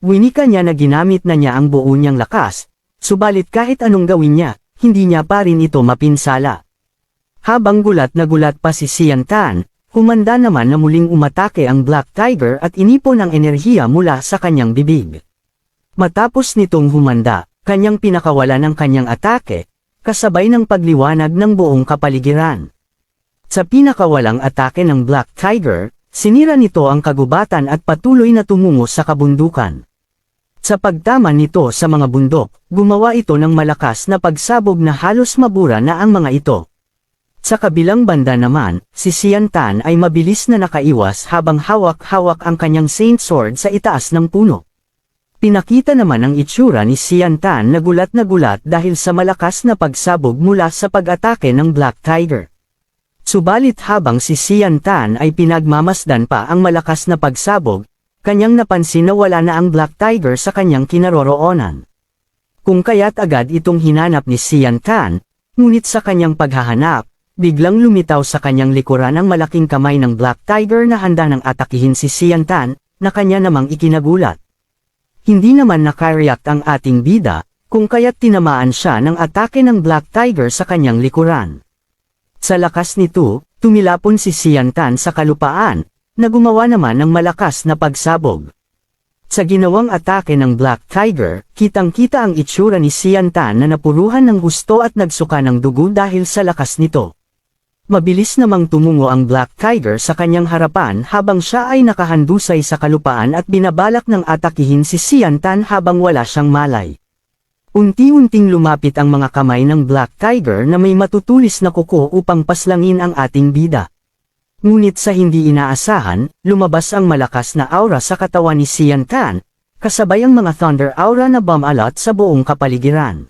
Winika niya na ginamit na niya ang buo niyang lakas, subalit kahit anong gawin niya, hindi niya pa rin ito mapinsala. Habang gulat na gulat pa si Xian Tan, humanda naman na muling umatake ang Black Tiger at inipon ang enerhiya mula sa kanyang bibig. Matapos nitong humanda, kanyang pinakawalan ang kanyang atake, kasabay ng pagliwanag ng buong kapaligiran. Sa pinakawalang atake ng Black Tiger, sinira nito ang kagubatan at patuloy na tumungo sa kabundukan. Sa pagtama nito sa mga bundok, gumawa ito ng malakas na pagsabog na halos mabura na ang mga ito. Sa kabilang banda naman, si Xian Tan ay mabilis na nakaiwas habang hawak-hawak ang kanyang Saint Sword sa itaas ng puno. Pinakita naman ang itsura ni Xian Tan na gulat dahil sa malakas na pagsabog mula sa pag-atake ng Black Tiger. Subalit habang si Xian Tan ay pinagmamasdan pa ang malakas na pagsabog, kanyang napansin na wala na ang Black Tiger sa kanyang kinaroroonan. Kung kaya't agad itong hinanap ni Xian Tan, ngunit sa kanyang paghahanap, biglang lumitaw sa kanyang likuran ang malaking kamay ng Black Tiger na handa nang atakihin si Xian Tan, na kanya namang ikinagulat. Hindi naman nakareact ang ating bida, kung kaya't tinamaan siya ng atake ng Black Tiger sa kanyang likuran. Sa lakas nito, tumilapon si Xian Tan sa kalupaan, na gumawa naman ng malakas na pagsabog. Sa ginawang atake ng Black Tiger, kitang-kita ang itsura ni Xian Tan na napuruhan ng gusto at nagsuka ng dugo dahil sa lakas nito. Mabilis namang tumungo ang Black Tiger sa kanyang harapan habang siya ay nakahandusay sa kalupaan at binabalak ng atakihin si Xian Tan habang wala siyang malay. Unti-unting lumapit ang mga kamay ng Black Tiger na may matutulis na kuko upang paslangin ang ating bida. Ngunit sa hindi inaasahan, lumabas ang malakas na aura sa katawan ni Xian Tan, kasabay ang mga thunder aura na bumalat sa buong kapaligiran.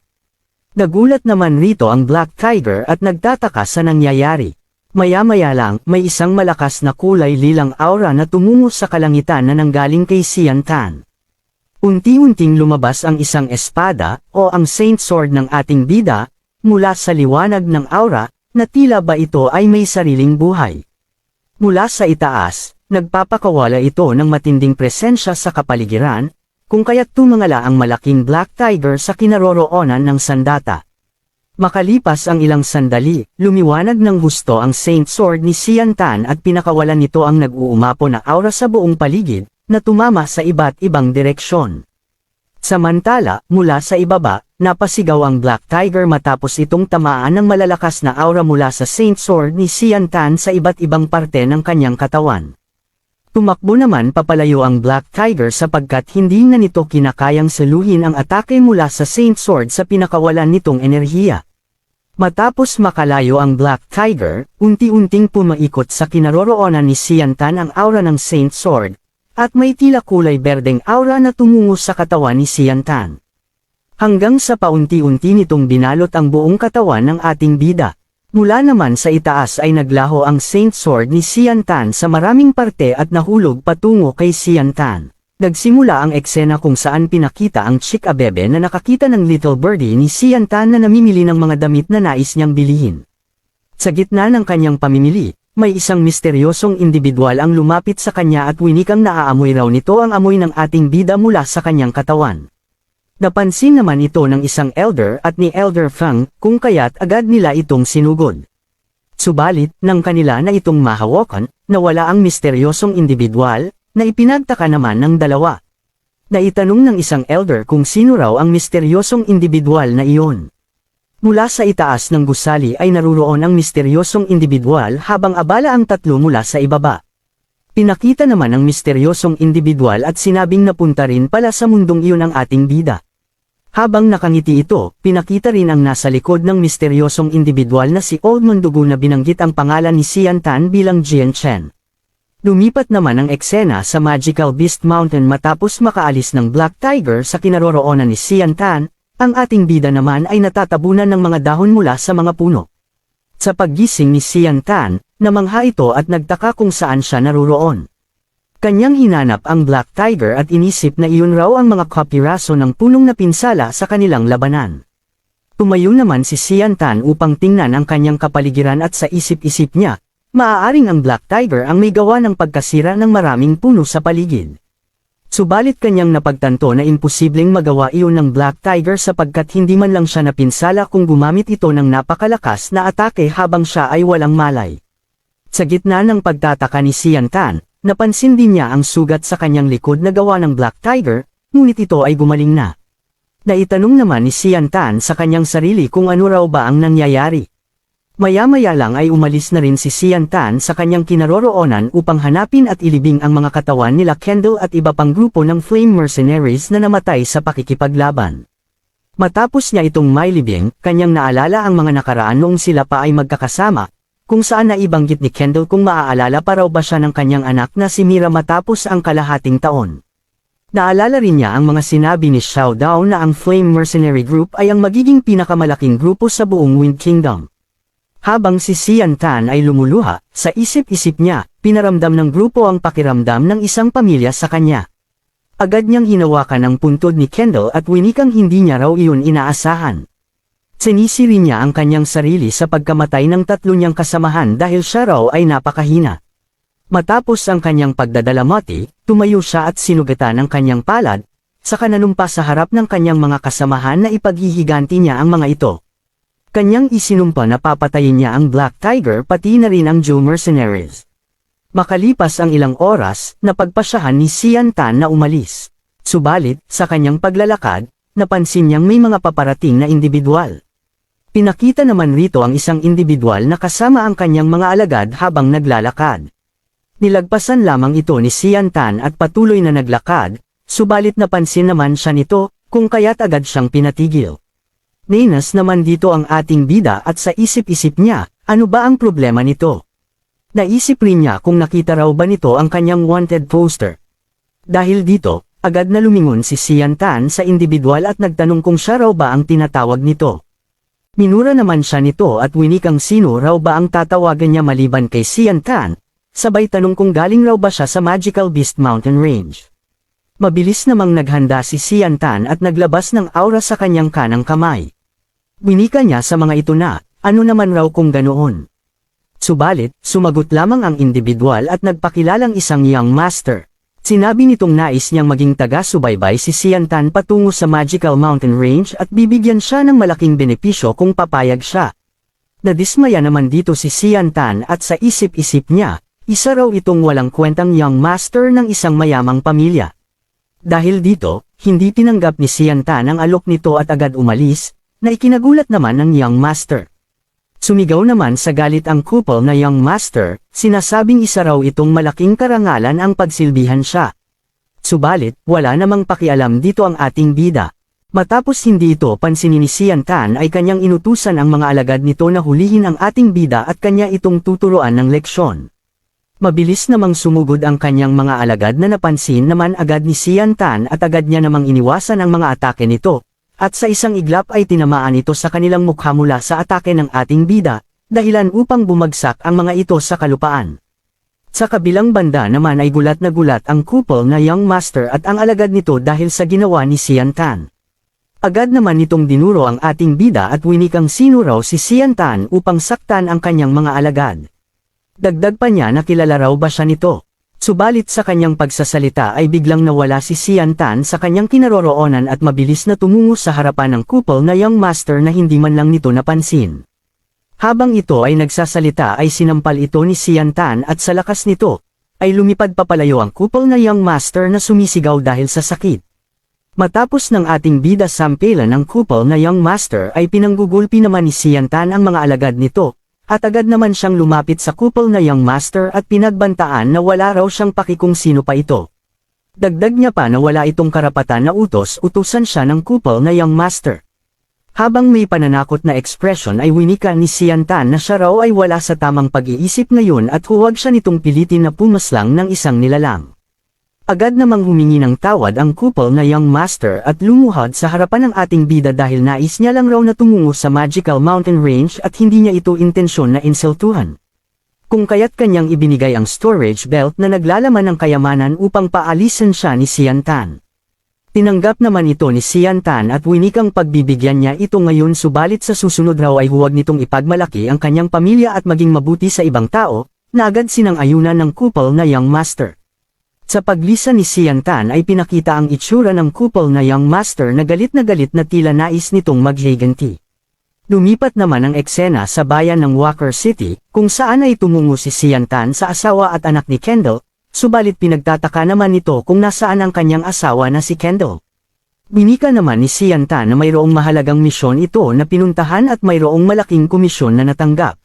Nagulat naman rito ang Black Tiger at nagtataka sa nangyayari. Maya-maya lang, may isang malakas na kulay lilang aura na tumungo sa kalangitan na nanggaling kay Xian Tan. Unti-unting lumabas ang isang espada, o ang Saint Sword ng ating bida, mula sa liwanag ng aura, na tila ba ito ay may sariling buhay. Mula sa itaas, nagpapakawala ito ng matinding presensya sa kapaligiran, kung kaya't tumangala ang malaking Black Tiger sa kinaroroonan ng sandata. Makalipas ang ilang sandali, lumiwanag ng husto ang Saint Sword ni Xian Tan at pinakawalan nito ang nag-uumapo na aura sa buong paligid, na tumama sa iba't ibang direksyon. Samantala, mula sa ibaba, napasigaw ang Black Tiger matapos itong tamaan ng malalakas na aura mula sa Saint Sword ni Xian Tan sa iba't ibang parte ng kanyang katawan. Tumakbo naman papalayo ang Black Tiger sapagkat hindi na nito kinakayang saluhin ang atake mula sa Saint Sword sa pinakawalan nitong enerhiya. Matapos makalayo ang Black Tiger, unti-unting pumaikot sa kinaroroonan ni Xian Tan ang aura ng Saint Sword, at may tila kulay berdeng aura na tumungo sa katawan ni Xian Tan. Hanggang sa paunti-unti nitong binalot ang buong katawan ng ating bida. Mula naman sa itaas ay naglaho ang Saint Sword ni Xian Tan sa maraming parte at nahulog patungo kay Xian Tan. Nagsimula ang eksena kung saan pinakita ang chick abebe na nakakita ng little birdie ni Xian Tan na namimili ng mga damit na nais niyang bilihin. Sa gitna ng kanyang pamimili, may isang misteryosong individual ang lumapit sa kanya at winikang naaamoy raw nito ang amoy ng ating bida mula sa kanyang katawan. Napansin naman ito ng isang elder at ni Elder Fang, kung kaya't agad nila itong sinugod. Subalit, nang kanila na itong mahawakan, nawala ang misteryosong individual, na ipinagtaka naman ng dalawa. Naitanong ng isang elder kung sino raw ang misteryosong individual na iyon. Mula sa itaas ng gusali ay naruroon ang misteryosong individual habang abala ang tatlo mula sa ibaba. Pinakita naman ang misteryosong individual at sinabing napunta rin pala sa mundong iyon ang ating bida. Habang nakangiti ito, pinakita rin ang nasa likod ng misteryosong individual na si Old Mondugo na binanggit ang pangalan ni Xian Tan bilang Jian Chen. Lumipat naman ang eksena sa Magical Beast Mountain matapos makaalis ng Black Tiger sa kinaroroonan ni Xian Tan, ang ating bida naman ay natatabunan ng mga dahon mula sa mga puno. Sa paggising ni Xian Tan, namangha ito at nagtaka kung saan siya naruroon. Kanyang hinanap ang Black Tiger at inisip na iyon raw ang mga kapiraso ng punong napinsala sa kanilang labanan. Tumayo naman si Xian Tan upang tingnan ang kanyang kapaligiran at sa isip-isip niya, maaaring ang Black Tiger ang may gawa ng pagkasira ng maraming puno sa paligid. Subalit kanyang napagtanto na imposibleng magawa iyon ng Black Tiger sapagkat hindi man lang siya napinsala kung gumamit ito ng napakalakas na atake habang siya ay walang malay. Sa gitna ng pagtataka ni Xian Tan, napansin din niya ang sugat sa kanyang likod na gawa ng Black Tiger, ngunit ito ay gumaling na. Naitanong naman ni Xian Tan sa kanyang sarili kung ano raw ba ang nangyayari. Maya-maya lang ay umalis na rin si Xian Tan sa kanyang kinaroroonan upang hanapin at ilibing ang mga katawan nila Kendall at iba pang grupo ng Flame Mercenaries na namatay sa pakikipaglaban. Matapos niya itong mailibing, kanyang naalala ang mga nakaraan noong sila pa ay magkakasama, kung saan naibanggit ni Kendall kung maaalala pa raw ba siya ng kanyang anak na si Mira matapos ang kalahating taon. Naalala rin niya ang mga sinabi ni Xiao Dao na ang Flame Mercenary Group ay ang magiging pinakamalaking grupo sa buong Wind Kingdom. Habang si Xian Tan ay lumuluha, sa isip-isip niya, pinaramdam ng grupo ang pakiramdam ng isang pamilya sa kanya. Agad niyang hinawakan ang puntod ni Kendall at winikang hindi niya raw iyon inaasahan. Sinisiri niya ang kanyang sarili sa pagkamatay ng tatlo niyang kasamahan dahil siya raw ay napakahina. Matapos ang kanyang pagdadalamati, tumayo siya at sinugatan ang kanyang palad, saka nanumpa sa harap ng kanyang mga kasamahan na ipaghihiganti niya ang mga ito. Kanyang isinumpa na papatayin niya ang Black Tiger pati na rin ang Zhou Mercenaries. Makalipas ang ilang oras, napagpasyahan ni Xian Tan na umalis. Subalit, sa kanyang paglalakad, napansin niyang may mga paparating na individual. Pinakita naman rito ang isang individual na kasama ang kanyang mga alagad habang naglalakad. Nilagpasan lamang ito ni Xian Tan at patuloy na naglakad, subalit napansin naman siya nito, kung kaya't agad siyang pinatigil. Ninas naman dito ang ating bida at sa isip-isip niya, ano ba ang problema nito? Naisip rin niya kung nakita raw ba nito ang kanyang wanted poster. Dahil dito, agad na lumingon si Xian Tan sa individual at nagtanong kung siya raw ba ang tinatawag nito. Minura naman siya nito at winikang sino raw ba ang tatawagan niya maliban kay Xian Tan, sabay tanong kung galing raw ba siya sa Magical Beast Mountain Range. Mabilis namang naghanda si Xian Tan at naglabas ng aura sa kanyang kanang kamay. Winika niya sa mga ito na, ano naman raw kung ganoon. Subalit, sumagot lamang ang individual at nagpakilalang isang young master. Sinabi nitong nais niyang maging taga-subaybay si Xian Tan patungo sa Magical Mountain Range at bibigyan siya ng malaking benepisyo kung papayag siya. Nadismaya naman dito si Xian Tan at sa isip-isip niya, isa raw itong walang kwentang young master ng isang mayamang pamilya. Dahil dito, hindi tinanggap ni Xian Tan ang alok nito at agad umalis, na ikinagulat naman ng young master. Sumigaw naman sa galit ang couple na young master, sinasabing isa raw itong malaking karangalan ang pagsilbihan siya. Subalit, wala namang pakialam dito ang ating bida. Matapos hindi ito pansinin ni Xian Tan ay kanyang inutusan ang mga alagad nito na hulihin ang ating bida at kanya itong tuturuan ng leksyon. Mabilis namang sumugod ang kanyang mga alagad na napansin naman agad ni Xian Tan at agad niya namang iniwasan ang mga atake nito. At sa isang iglap ay tinamaan ito sa kanilang mukha mula sa atake ng ating bida, dahilan upang bumagsak ang mga ito sa kalupaan. Sa kabilang banda naman ay gulat na gulat ang couple na young master at ang alagad nito dahil sa ginawa ni Xian Tan. Agad naman nitong dinuro ang ating bida at winikang sino raw si Xian Tan upang saktan ang kanyang mga alagad. Dagdag pa niya na kilala raw ba siya nito. Subalit sa kanyang pagsasalita ay biglang nawala si Xian Tan sa kanyang kinaroroonan at mabilis na tumungo sa harapan ng couple na young master na hindi man lang nito napansin. Habang ito ay nagsasalita ay sinampal ito ni Xian Tan at sa lakas nito, ay lumipad papalayo ang couple na young master na sumisigaw dahil sa sakit. Matapos ng ating bida sampelan ng couple na young master ay pinanggugulpi naman ni Xian Tan ang mga alagad nito, at agad naman siyang lumapit sa couple na young master at pinagbantaan na wala raw siyang paki kung sino pa ito. Dagdag niya pa na wala itong karapatan na utusan siya ng couple na young master. Habang may pananakot na ekspresyon ay winika ni Xian Tan na siya raw ay wala sa tamang pag-iisip ngayon at huwag siya nitong pilitin na pumaslang ng isang nilalang. Agad namang humingi ng tawad ang couple na young master at lumuhod sa harapan ng ating bida dahil nais niya lang raw na tumungo sa Magical Mountain Range at hindi niya ito intensyon na insultuhan. Kung kaya't kanyang ibinigay ang storage belt na naglalaman ng kayamanan upang paalisan siya ni Xian Tan. Tinanggap naman ito ni Xian Tan at winikang pagbibigyan niya ito ngayon subalit sa susunod raw ay huwag nitong ipagmalaki ang kanyang pamilya at maging mabuti sa ibang tao, na agad sinang-ayunan ng couple na young master. Sa paglisa ni Xian Tan ay pinakita ang itsura ng couple na young master na galit na tila nais nitong maghiganti. Lumipat naman ang eksena sa bayan ng Walker City, kung saan ay tumungo si Xian Tan sa asawa at anak ni Kendall, subalit pinagtataka naman nito kung nasaan ang kanyang asawa na si Kendall. Binika naman ni Xian Tan na mayroong mahalagang misyon ito na pinuntahan at mayroong malaking komisyon na natanggap.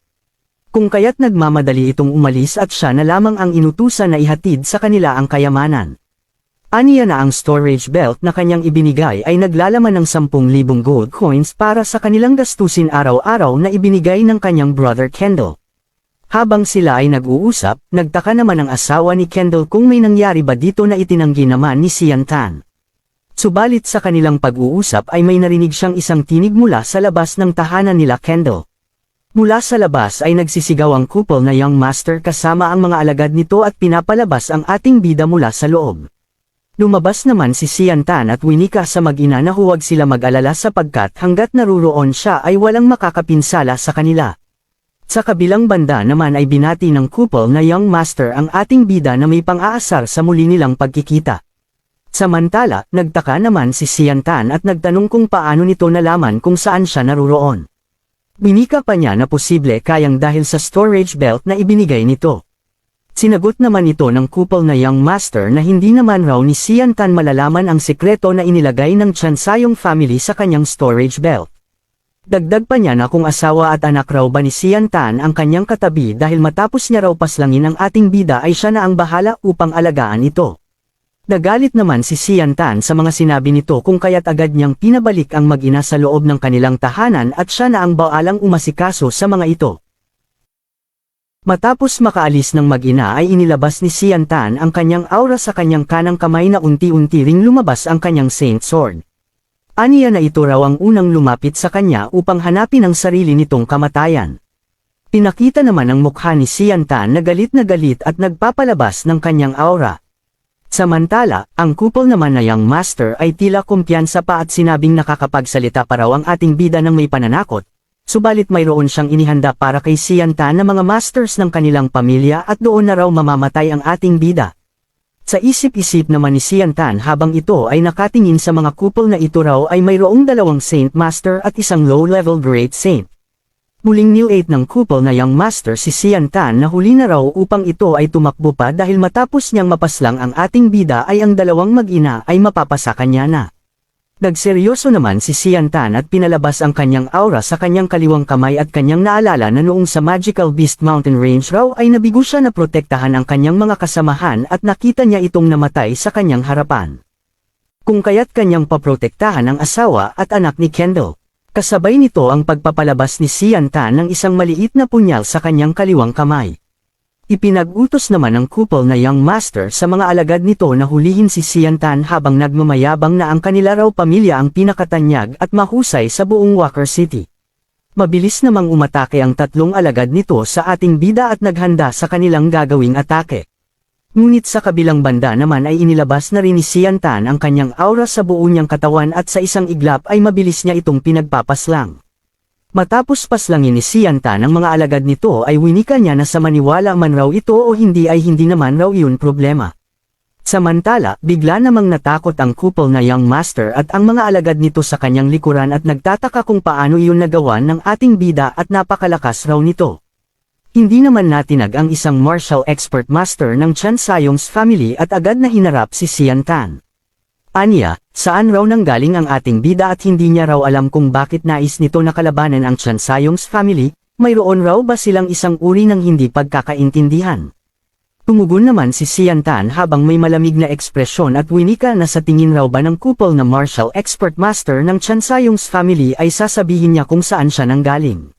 Kung kaya't nagmamadali itong umalis at siya na lamang ang inutusan na ihatid sa kanila ang kayamanan. Aniya na ang storage belt na kanyang ibinigay ay naglalaman ng 10,000 gold coins para sa kanilang gastusin araw-araw na ibinigay ng kanyang brother Kendall. Habang sila ay nag-uusap, nagtaka naman ang asawa ni Kendall kung may nangyari ba dito na itinanggi naman ni Xian Tan. Subalit sa kanilang pag-uusap ay may narinig siyang isang tinig mula sa labas ng tahanan nila Kendall. Mula sa labas ay nagsisigaw ang couple na young master kasama ang mga alagad nito at pinapalabas ang ating bida mula sa loob. Lumabas naman si Xian Tan at winika sa mag-ina na huwag sila mag-alala sapagkat hanggat naruroon siya ay walang makakapinsala sa kanila. Sa kabilang banda naman ay binati ng couple na young master ang ating bida na may pang-aasar sa muli nilang pagkikita. Samantala, nagtaka naman si Xian Tan at nagtanong kung paano nito nalaman kung saan siya naruroon. Binika pa niya na posible kayang dahil sa storage belt na ibinigay nito. Sinagot naman ito ng couple na young master na hindi naman raw ni Xian Tan malalaman ang sekreto na inilagay ng Chansayong family sa kanyang storage belt. Dagdag pa niya na kung asawa at anak raw ba ni Xian Tan ang kanyang katabi dahil matapos niya raw paslangin ang ating bida ay siya na ang bahala upang alagaan ito. Nagalit naman si Xian Tan sa mga sinabi nito kung kaya't agad niyang pinabalik ang mag-ina sa loob ng kanilang tahanan at siya na ang baalang umasikaso sa mga ito. Matapos makaalis ng mag-ina ay inilabas ni Xian Tan ang kanyang aura sa kanyang kanang kamay na unti-unti ring lumabas ang kanyang Saint Sword. Aniya na ito raw ang unang lumapit sa kanya upang hanapin ang sarili nitong kamatayan. Pinakita naman ang mukha ni Xian Tan na galit at nagpapalabas ng kanyang aura. Samantala, ang couple naman na young master ay tila kumpiyansa pa at sinabing nakakapagsalita pa raw ang ating bida ng may pananakot, subalit mayroon siyang inihanda para kay Xian Tan na mga masters ng kanilang pamilya at doon na raw mamamatay ang ating bida. Sa isip-isip naman ni Xian Tan habang ito ay nakatingin sa mga couple na ito raw ay mayroong 2 Saint Master at isang low-level Great Saint. Muling nilate ng couple na young master si Xian Tan na huli na raw upang ito ay tumakbo pa dahil matapos niyang mapaslang ang ating bida ay ang dalawang mag-ina ay mapapasakan niya na. Nagseryoso naman si Xian Tan at pinalabas ang kanyang aura sa kanyang kaliwang kamay at kanyang naalala na noong sa Magical Beast Mountain Range raw ay nabigo siya na protektahan ang kanyang mga kasamahan at nakita niya itong namatay sa kanyang harapan. Kung kaya't kanyang paprotektahan ang asawa at anak ni Kendall. Kasabay nito ang pagpapalabas ni Xian Tan ng isang maliit na punyal sa kanyang kaliwang kamay. Ipinag-utos naman ng couple na young master sa mga alagad nito na hulihin si Xian Tan habang nagmamayabang na ang kanila raw pamilya ang pinakatanyag at mahusay sa buong Walker City. Mabilis namang umatake ang 3 alagad nito sa ating bida at naghanda sa kanilang gagawing atake. Ngunit sa kabilang banda naman ay inilabas na rin ni Xian Tan ang kanyang aura sa buo niyang katawan at sa isang iglap ay mabilis niya itong pinagpapaslang. Matapos paslangin ni Xian Tan ang mga alagad nito ay winika niya na sa maniwala man raw ito o hindi ay hindi naman raw iyon problema. Samantala, bigla namang natakot ang couple na young master at ang mga alagad nito sa kanyang likuran at nagtataka kung paano iyon nagawa ng ating bida at napakalakas raw nito. Hindi naman natinag ang isang martial expert master ng Chansayong's family at agad na hinarap si Xian Tan. Aniya, saan raw nanggaling ang ating bida at hindi niya raw alam kung bakit nais nito na kalabanan ang Chansayong's family, mayroon raw ba silang isang uri ng hindi pagkakaintindihan? Tumugon naman si Xian Tan habang may malamig na ekspresyon at winika na sa tingin raw ba ng couple na martial expert master ng Chansayong's family ay sasabihin niya kung saan siya nanggaling.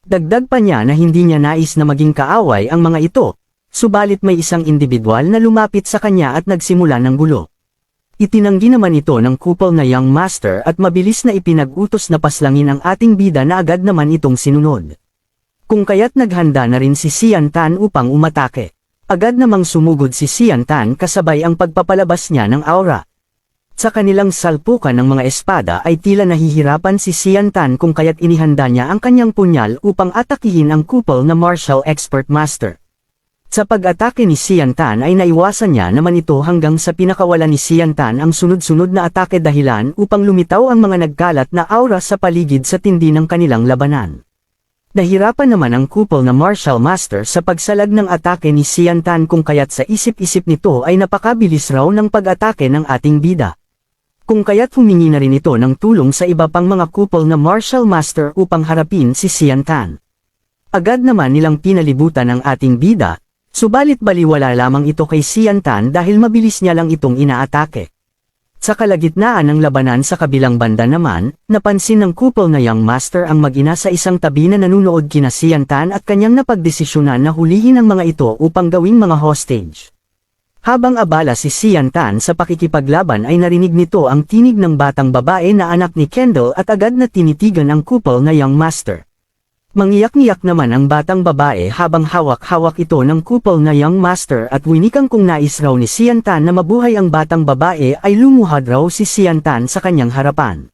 Dagdag pa niya na hindi niya nais na maging kaaway ang mga ito, subalit may isang individual na lumapit sa kanya at nagsimula ng gulo. Itinanggi naman ito ng couple na young master at mabilis na ipinag-utos na paslangin ang ating bida na agad naman itong sinunod. Kung kaya't naghanda na rin si Xian Tan upang umatake. Agad namang sumugod si Xian Tan kasabay ang pagpapalabas niya ng aura. Sa kanilang salpukan ng mga espada ay tila nahihirapan si Xian Tan kung kaya't inihanda niya ang kanyang punyal upang atakihin ang couple na martial expert master. Sa pag-atake ni Xian Tan ay naiwasan niya naman ito hanggang sa pinakawalan ni Xian Tan ang sunod-sunod na atake dahilan upang lumitaw ang mga nagkalat na aura sa paligid sa tindi ng kanilang labanan. Nahirapan naman ang couple na martial master sa pagsalag ng atake ni Xian Tan kung kaya't sa isip-isip nito ay napakabilis raw ng pag-atake ng ating bida. Kung kaya't humingi na rin ito ng tulong sa iba pang mga couple na martial master upang harapin si Xian Tan. Agad naman nilang pinalibutan ang ating bida, subalit baliwala lamang ito kay Xian Tan dahil mabilis niya lang itong inaatake. Sa kalagitnaan ng labanan sa kabilang banda naman, napansin ng couple na Young Master ang mag-ina sa isang tabi na nanunood kina Xian Tan at kanyang napagdesisyonan na hulihin ang mga ito upang gawing mga hostage. Habang abala si Xian Tan sa pakikipaglaban ay narinig nito ang tinig ng batang babae na anak ni Kendall at agad na tinitigan ang couple na Young Master. Mangiyak-ngiyak naman ang batang babae habang hawak-hawak ito ng couple na Young Master at winikang kung nais raw ni Xian Tan na mabuhay ang batang babae ay lumuhad raw si Xian Tan sa kanyang harapan.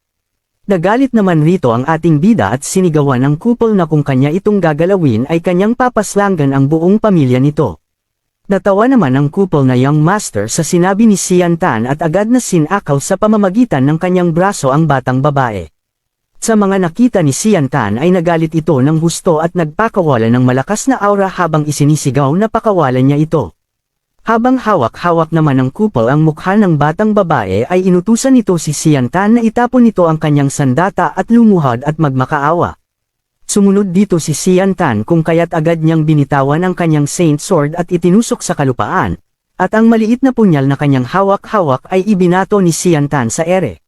Nagalit naman rito ang ating bida at sinigawan ng couple na kung kanya itong gagalawin ay kanyang papaslangan ang buong pamilya nito. Natawa naman ang couple na Young Master sa sinabi ni Xian Tan at agad na sinakaw sa pamamagitan ng kanyang braso ang batang babae. Sa mga nakita ni Xian Tan ay nagalit ito ng husto at nagpakawalan ng malakas na aura habang isinisigaw na pakawalan niya ito. Habang hawak-hawak naman ng couple ang mukha ng batang babae ay inutusan nito si Xian Tan na itapon nito ang kanyang sandata at lumuhad at magmakaawa. Sumunod dito si Xian Tan kung kaya't agad niyang binitawan ang kanyang Saint Sword at itinusok sa kalupaan, at ang maliit na punyal na kanyang hawak-hawak ay ibinato ni Xian Tan sa ere.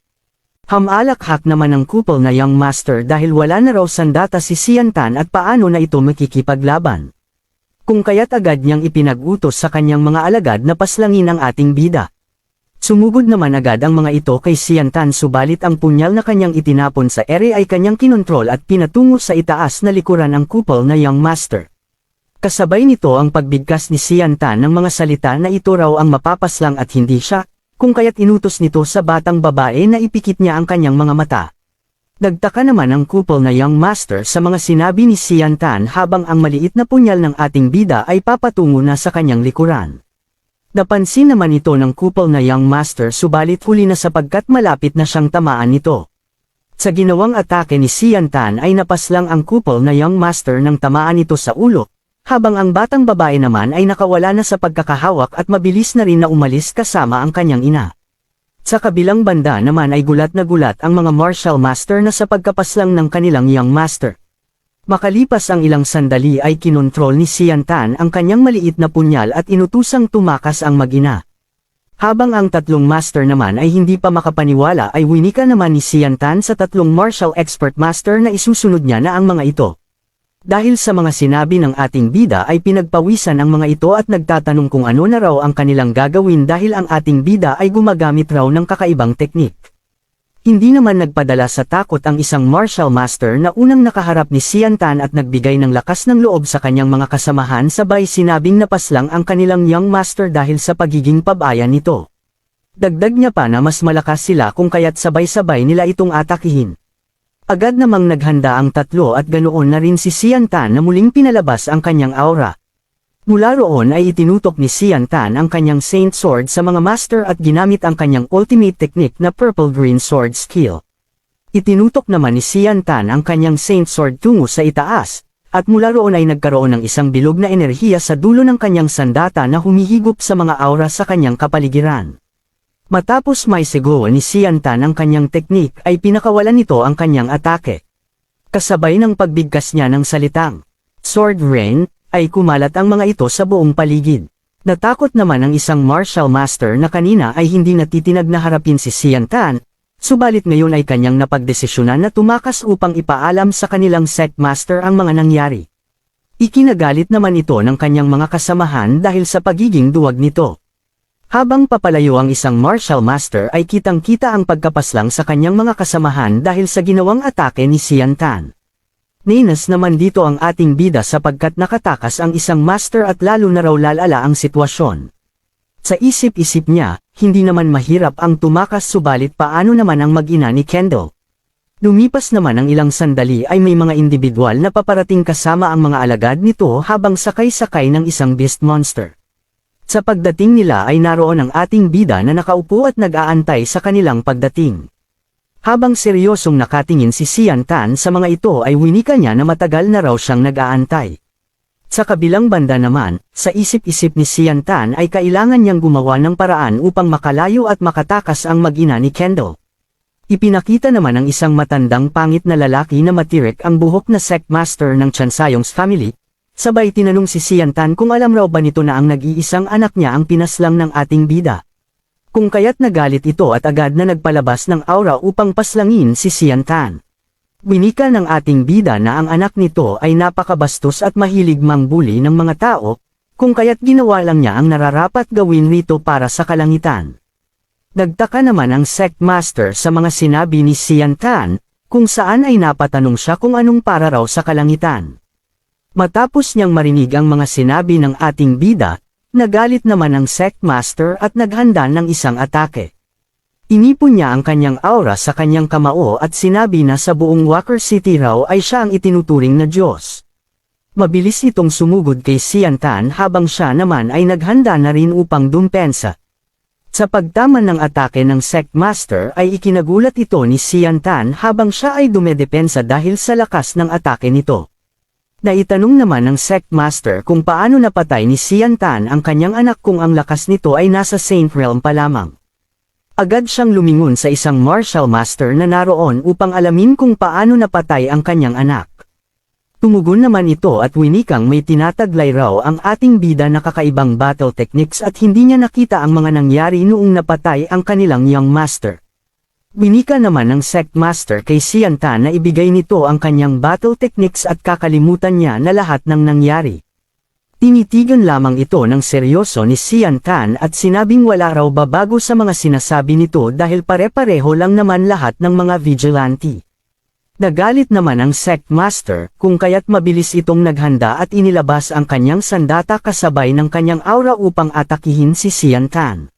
Hamalakhak naman ang couple na Young Master dahil wala na raw sandata si Xian Tan at paano na ito makikipaglaban. Kung kaya't agad niyang ipinag-utos sa kanyang mga alagad na paslangin ang ating bida. Sumugod naman agad ang mga ito kay Xian Tan subalit ang punyal na kanyang itinapon sa ere ay kanyang kinontrol at pinatungo sa itaas na likuran ng couple na Young Master. Kasabay nito ang pagbigkas ni Xian Tan ng mga salita na ito raw ang mapapaslang at hindi siya, kung kaya't inutos nito sa batang babae na ipikit niya ang kanyang mga mata. Nagtaka naman ang couple na Young Master sa mga sinabi ni Xian Tan habang ang maliit na punyal ng ating bida ay papatungo na sa kanyang likuran. Napansin naman ito ng couple na Young Master subalit huli na sapagkat malapit na siyang tamaan nito. Sa ginawang atake ni Xian Tan ay napaslang ang couple na Young Master ng tamaan nito sa ulo, habang ang batang babae naman ay nakawala na sa pagkakahawak at mabilis na rin na umalis kasama ang kanyang ina. Sa kabilang banda naman ay gulat na gulat ang mga martial master na sa pagkapaslang ng kanilang Young Master. Makalipas ang ilang sandali ay kinontrol ni Xian Tan ang kanyang maliit na punyal at inutusang tumakas ang mag-ina. Habang ang tatlong master naman ay hindi pa makapaniwala ay winika naman ni Xian Tan sa tatlong martial expert master na isusunod niya na ang mga ito. Dahil sa mga sinabi ng ating bida ay pinagpawisan ang mga ito at nagtatanong kung ano na raw ang kanilang gagawin dahil ang ating bida ay gumagamit raw ng kakaibang teknik. Hindi naman nagpadala sa takot ang isang martial master na unang nakaharap ni Xian Tan at nagbigay ng lakas ng loob sa kanyang mga kasamahan sabay sinabing napaslang ang kanilang Young Master dahil sa pagiging pabayan nito. Dagdag niya pa na mas malakas sila kung kaya't sabay-sabay nila itong atakihin. Agad namang naghanda ang tatlo at ganoon na rin si Xian Tan na muling pinalabas ang kanyang aura. Mula roon ay itinutok ni Xian Tan ang kanyang Saint Sword sa mga master at ginamit ang kanyang ultimate technique na Purple Green Sword skill. Itinutok naman ni Xian Tan ang kanyang Saint Sword tungo sa itaas, at mula roon ay nagkaroon ng isang bilog na enerhiya sa dulo ng kanyang sandata na humihigop sa mga aura sa kanyang kapaligiran. Matapos may sigaw ni Xian Tan ang kanyang teknik ay pinakawalan nito ang kanyang atake. Kasabay ng pagbigkas niya ng salitang Sword Rain, ay kumalat ang mga ito sa buong paligid. Natakot naman ang isang martial master na kanina ay hindi natitinag na harapin si Xian Tan, subalit ngayon ay kanyang napagdesisyonan na tumakas upang ipaalam sa kanilang sect master ang mga nangyari. Ikinagalit naman ito ng kanyang mga kasamahan dahil sa pagiging duwag nito. Habang papalayo ang isang martial master ay kitang-kita ang pagkapaslang sa kanyang mga kasamahan dahil sa ginawang atake ni Xian Tan. Ninas naman dito ang ating bida sapagkat nakatakas ang isang master at lalo na raw lalala ang sitwasyon. Sa isip-isip niya, hindi naman mahirap ang tumakas subalit paano naman ang mag-ina ni Kendall. Lumipas naman ang ilang sandali ay may mga individual na paparating kasama ang mga alagad nito habang sakay-sakay ng isang beast monster. Sa pagdating nila ay naroon ang ating bida na nakaupo at nag-aantay sa kanilang pagdating. Habang seryosong nakatingin si Sian Tan sa mga ito ay winika niya na matagal na raw siyang nag-aantay. Sa kabilang banda naman, sa isip-isip ni Sian Tan ay kailangan niyang gumawa ng paraan upang makalayo at makatakas ang mag-ina ni Kendall. Ipinakita naman ng isang matandang pangit na lalaki na matirik ang buhok na sect master ng Chansayong's family, sabay tinanong si Sian Tan kung alam raw ba nito na ang nag-iisang anak niya ang pinaslang ng ating bida. Kung kaya't nagalit ito at agad na nagpalabas ng aura upang paslangin si Sian Tan. Winika ng ating bida na ang anak nito ay napakabastos at mahilig mangbuli ng mga tao, kung kaya't ginawa lang niya ang nararapat gawin rito para sa kalangitan. Nagtaka naman ang sect master sa mga sinabi ni Sian Tan, kung saan ay napatanong siya kung anong para raw sa kalangitan. Matapos niyang marinig ang mga sinabi ng ating bida, nagalit naman ang sect master at naghanda ng isang atake. Inipon niya ang kanyang aura sa kanyang kamao at sinabi na sa buong Walker City raw ay siya ang itinuturing na Diyos. Mabilis itong sumugod kay Sian Tan habang siya naman ay naghanda na rin upang dumpensa. Sa pagtaman ng atake ng sect master ay ikinagulat ito ni Sian Tan habang siya ay dumedepensa dahil sa lakas ng atake nito. Naitanong naman ng sect master kung paano napatay ni Sian Tan ang kanyang anak kung ang lakas nito ay nasa Saint Realm pa lamang. Agad siyang lumingon sa isang martial master na naroon upang alamin kung paano napatay ang kanyang anak. Tumugon naman ito at winikang may tinataglay raw ang ating bida na kakaibang battle techniques at hindi niya nakita ang mga nangyari noong napatay ang kanilang young master. Winika naman ng sect master kay Sian Tan na ibigay nito ang kanyang battle techniques at kakalimutan niya na lahat ng nangyari. Tinitigan lamang ito ng seryoso ni Sian Tan at sinabing wala raw babago sa mga sinasabi nito dahil pare-pareho lang naman lahat ng mga vigilante. Nagalit naman ang sect master kung kaya't mabilis itong naghanda at inilabas ang kanyang sandata kasabay ng kanyang aura upang atakihin si Sian Tan.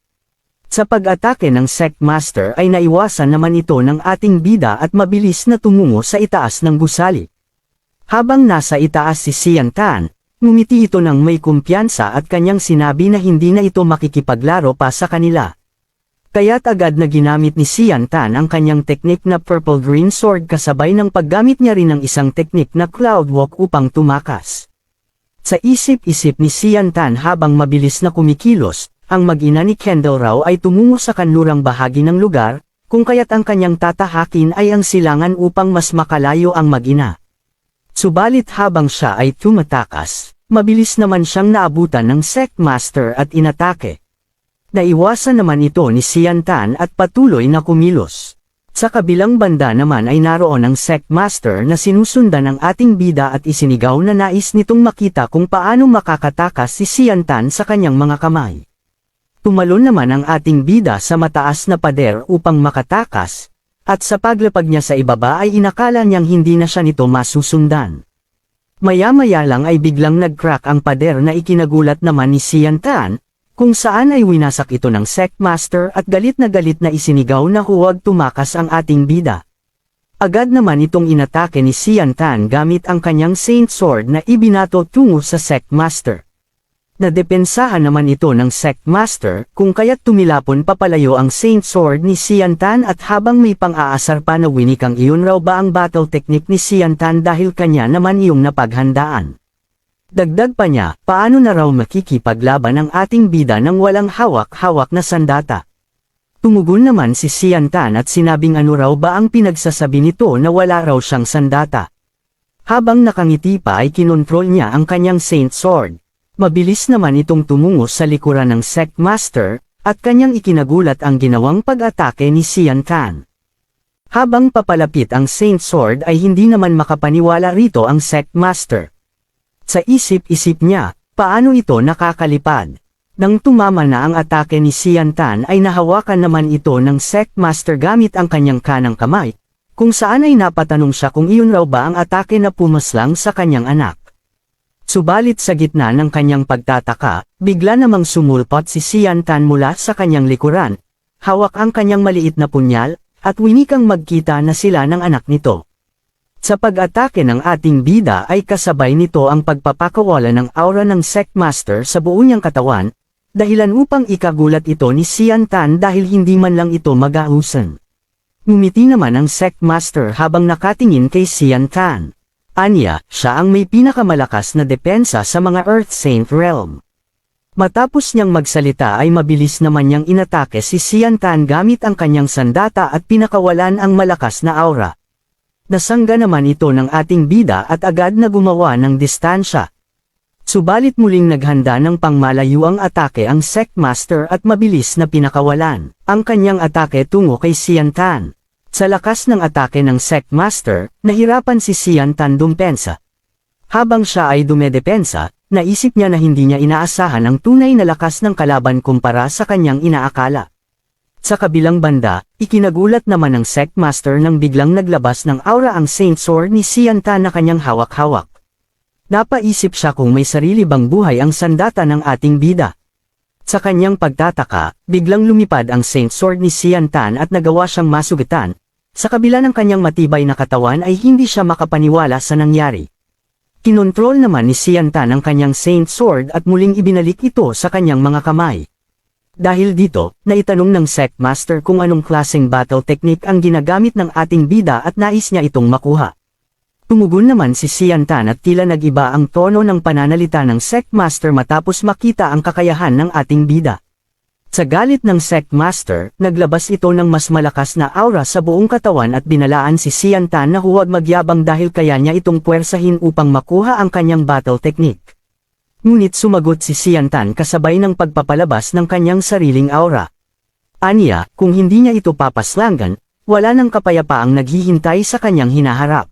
Sa pag-atake ng sect master ay naiwasan naman ito ng ating bida at mabilis na tumungo sa itaas ng gusali. Habang nasa itaas si Sian Tan, ngumiti ito ng may kumpiyansa at kanyang sinabi na hindi na ito makikipaglaro pa sa kanila. Kaya't agad na ginamit ni Sian Tan ang kanyang teknik na Purple Green Sword kasabay ng paggamit niya rin ng isang teknik na Cloud Walk upang tumakas. Sa isip-isip ni Sian Tan habang mabilis na kumikilos, ang mag-ina ni Kendall raw ay tumungo sa kanlurang bahagi ng lugar, kung kaya't ang kanyang tatahakin ay ang silangan upang mas makalayo ang mag-ina. Subalit habang siya ay tumatakas, mabilis naman siyang naabutan ng sect master at inatake. Naiwasan naman ito ni Sian Tan at patuloy na kumilos. Sa kabilang banda naman ay naroon ang sect master na sinusundan ng ating bida at isinigaw na nais nitong makita kung paano makakatakas si Sian Tan sa kanyang mga kamay. Tumalon naman ang ating bida sa mataas na pader upang makatakas, at sa paglapag niya sa ibaba ay inakala niyang hindi na siya nito masusundan. Maya-maya lang ay biglang nag-crack ang pader na ikinagulat naman ni Sian Tan, kung saan ay winasak ito ng sect master at galit na isinigaw na huwag tumakas ang ating bida. Agad naman itong inatake ni Sian Tan gamit ang kanyang Saint Sword na ibinato tungo sa sect master. Nadepensahan naman ito ng sect master kung kaya't tumilapon papalayo ang Saint Sword ni Sian Tan at habang may pang-aasar pa na winikang iyon raw ba ang battle technique ni Sian Tan dahil kanya naman iyong napaghandaan. Dagdag pa niya, paano na raw makikipaglaban ang ating bida nang walang hawak-hawak na sandata? Tumugon naman si Sian Tan at sinabing ano raw ba ang pinagsasabi nito na wala raw siyang sandata. Habang nakangiti pa ay kinontrol niya ang kanyang Saint Sword. Mabilis naman itong tumungo sa likuran ng sect master, at kanyang ikinagulat ang ginawang pag-atake ni Sian Tan. Habang papalapit ang Saint Sword ay hindi naman makapaniwala rito ang sect master. Sa isip-isip niya, paano ito nakakalipad? Nang tumama na ang atake ni Sian Tan ay nahawakan naman ito ng sect master gamit ang kanyang kanang kamay, kung saan ay napatanong siya kung iyon raw ba ang atake na pumaslang sa kanyang anak. Subalit sa gitna ng kanyang pagtataka, bigla namang sumulpot si Sian Tan mula sa kanyang likuran. Hawak ang kanyang maliit na punyal, at winikang magkita na sila ng anak nito. Sa pag-atake ng ating bida ay kasabay nito ang pagpapakawala ng aura ng Sectmaster sa buo niyang katawan, dahilan upang ikagulat ito ni Xian Tan dahil hindi man lang ito mag-ahusan. Ngumiti naman ang Sectmaster habang nakatingin kay Xian Tan. Anya, siya ang may pinakamalakas na depensa sa mga Earth Saint Realm. Matapos niyang magsalita ay mabilis naman niyang inatake si Xian Tan gamit ang kanyang sandata at pinakawalan ang malakas na aura. Nasangga naman ito ng ating bida at agad na gumawa ng distansya. Subalit muling naghanda ng pangmalayuang atake ang Sectmaster at mabilis na pinakawalan ang kanyang atake tungo kay Xian Tan. Sa lakas ng atake ng Sectmaster, nahirapan si Xian Tan dumpensa. Habang siya ay dumedepensa, naisip niya na hindi niya inaasahan ang tunay na lakas ng kalaban kumpara sa kanyang inaakala. Sa kabilang banda, ikinagulat naman ng Sectmaster nang biglang naglabas ng aura ang Saint Sword ni Xian Tan na kanyang hawak-hawak. Napaisip siya kung may sarili bang buhay ang sandata ng ating bida. Sa kanyang pagtataka, biglang lumipad ang Saint Sword ni Xian Tan at nagawa siyang masugitan. Sa kabila ng kanyang matibay na katawan ay hindi siya makapaniwala sa nangyari. Kinontrol naman ni Xian Tan ang kanyang Saint Sword at muling ibinalik ito sa kanyang mga kamay. Dahil dito, naitanong ng Sectmaster kung anong klaseng battle technique ang ginagamit ng ating bida at nais niya itong makuha. Tumugon naman si Xian Tan at tila nag-iba ang tono ng pananalita ng Sectmaster matapos makita ang kakayahan ng ating bida. Sa galit ng Sectmaster, naglabas ito ng mas malakas na aura sa buong katawan at binalaan si Xian Tan na huwag magyabang dahil kaya niya itong puwersahin upang makuha ang kanyang battle technique. Ngunit sumagot si Xian Tan kasabay ng pagpapalabas ng kanyang sariling aura. Anya, kung hindi niya ito papaslangan, wala nang kapayapaang naghihintay sa kanyang hinaharap.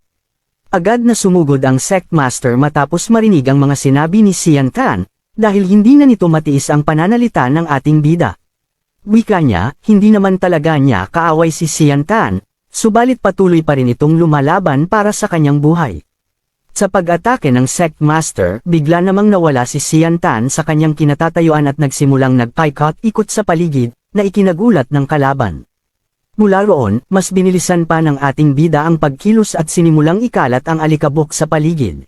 Agad na sumugod ang Sectmaster matapos marinig ang mga sinabi ni Xian Tan, dahil hindi na nito matiis ang pananalita ng ating bida. Wika niya, hindi naman talaga niya kaaway si Xian Tan, subalit patuloy pa rin itong lumalaban para sa kanyang buhay. Sa pag-atake ng Sectmaster, bigla namang nawala si Xian Tan sa kanyang kinatatayuan at nagsimulang nagpaikot-ikot sa paligid, na ikinagulat ng kalaban. Mula roon, mas binilisan pa ng ating bida ang pagkilos at sinimulang ikalat ang alikabok sa paligid.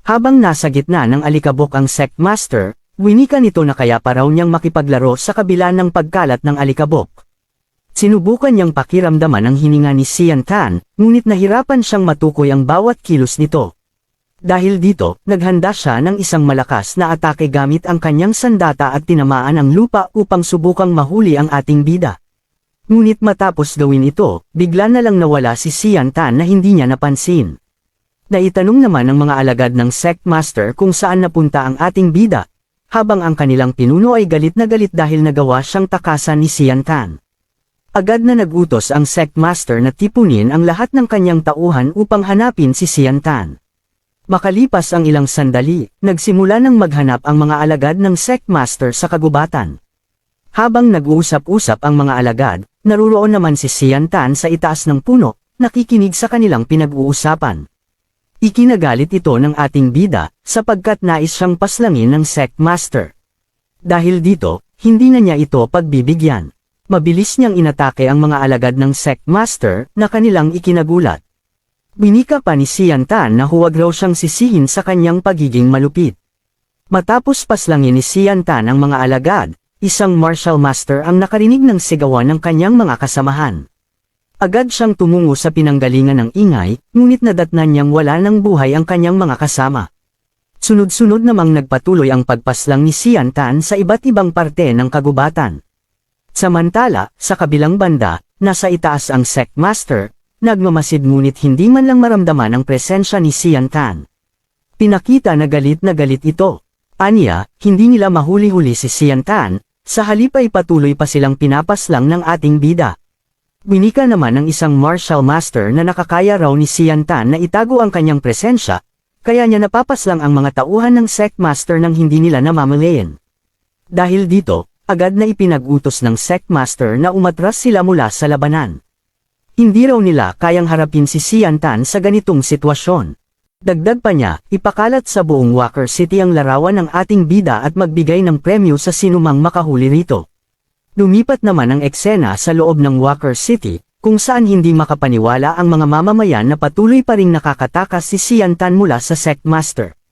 Habang nasa gitna ng alikabok ang Sectmaster, winika nito na kaya pa raw niyang makipaglaro sa kabila ng pagkalat ng alikabok. Sinubukan niyang pakiramdaman ang hininga ni Xian Tan, ngunit nahirapan siyang matukoy ang bawat kilos nito. Dahil dito, naghanda siya ng isang malakas na atake gamit ang kanyang sandata at tinamaan ang lupa upang subukang mahuli ang ating bida. Ngunit matapos gawin ito, bigla na lang nawala si Xian Tan na hindi niya napansin. Naitanong naman ng mga alagad ng Sectmaster kung saan napunta ang ating bida, habang ang kanilang pinuno ay galit na galit dahil nagawa siyang takasan ni Xian Tan. Agad na nagutos ang Sectmaster na tipunin ang lahat ng kanyang tauhan upang hanapin si Xian Tan. Makalipas ang ilang sandali, nagsimula nang maghanap ang mga alagad ng Sectmaster sa kagubatan. Habang nag-uusap-usap ang mga alagad, naruroon naman si Xian Tan sa itaas ng puno, nakikinig sa kanilang pinag-uusapan. Ikinagalit ito ng ating bida, sapagkat nais siyang paslangin ng Sectmaster. Dahil dito, hindi na niya ito pagbibigyan. Mabilis niyang inatake ang mga alagad ng Sectmaster na kanilang ikinagulat. Binika pa ni Xian Tan na huwag raw siyang sisihin sa kanyang pagiging malupit. Matapos paslangin ni Xian Tan ang mga alagad, isang martial master ang nakarinig ng sigawan ng kanyang mga kasamahan. Agad siyang tumungo sa pinanggalingan ng ingay, ngunit nadatnan niyang wala ng buhay ang kanyang mga kasama. Sunod-sunod namang nagpatuloy ang pagpaslang ni Xian Tan sa iba't ibang parte ng kagubatan. Samantala, sa kabilang banda, nasa itaas ang Sectmaster, nagmamasid ngunit hindi man lang maramdaman ang presensya ni Xian Tan. Pinakita na galit ito. Anya, hindi nila mahuli-huli si Xian Tan, sa halip ay patuloy pa silang pinapaslang ng ating bida. Winika naman ng isang martial master na nakakaya raw ni Xian Tan na itago ang kanyang presensya, kaya niya napapaslang ang mga tauhan ng Sectmaster nang hindi nila namamalayan. Dahil dito, agad na ipinag-utos ng Sectmaster na umatras sila mula sa labanan. Hindi raw nila kayang harapin si Xian Tan sa ganitong sitwasyon. Dagdag pa niya, ipakalat sa buong Walker City ang larawan ng ating bida at magbigay ng premyo sa sinumang makahuli rito. Lumipat naman ang eksena sa loob ng Walker City, kung saan hindi makapaniwala ang mga mamamayan na patuloy pa ring nakakatakas si Sian Tan mula sa Sect Master.